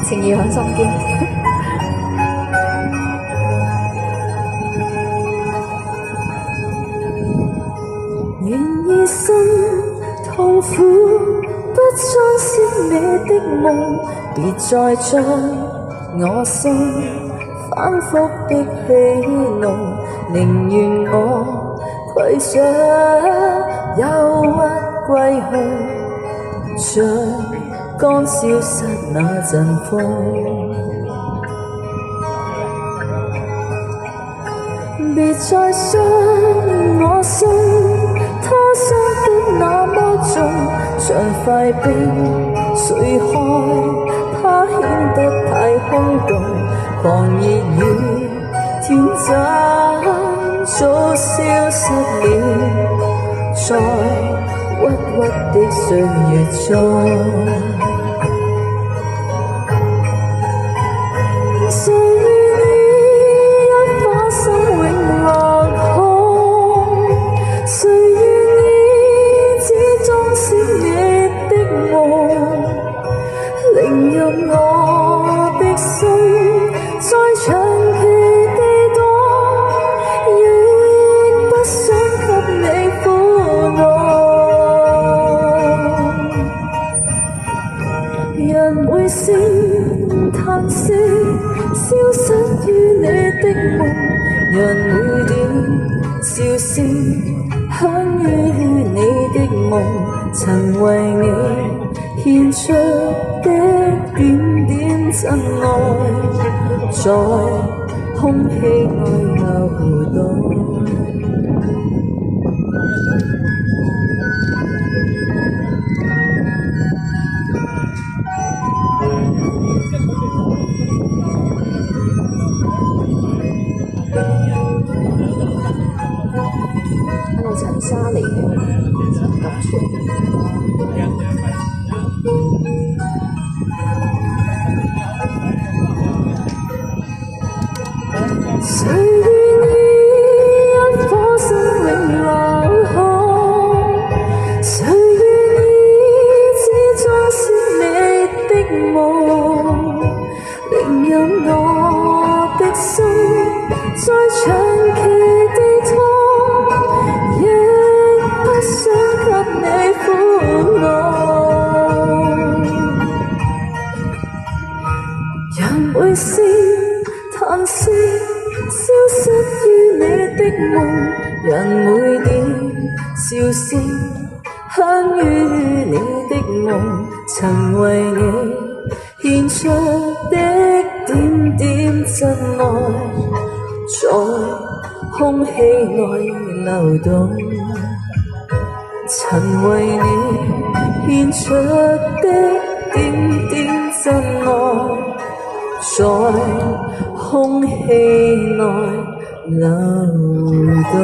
情義響心堅。願意心痛苦，不裝飾你的夢，別再將我心反覆的戲弄，寧願我攜着憂鬱歸去，像剛消失那陣風。別再傷我心，他傷得那麼重，像塊冰碎開，它顯得太空洞，狂熱與天真早消失了，在鬱鬱的歲月中。我的心再長期地躲，亦不想給你苦惱。人會聲嘆息，消失於你的夢；人會點笑聲，響於你的夢。曾為你獻出的點點真愛，在空氣內流動。我陳莎嚟嘅，急住。誰願意一顆心永留空？誰願意只裝飾你的夢？寧任我的心再長期地痛，亦不想給你苦惱。人會聲嘆息，消失於你的夢；人會點笑聲，響於你的夢。曾為你獻出的點點真愛，在空氣內流動。曾為你獻出的點點真愛，在空氣內流動。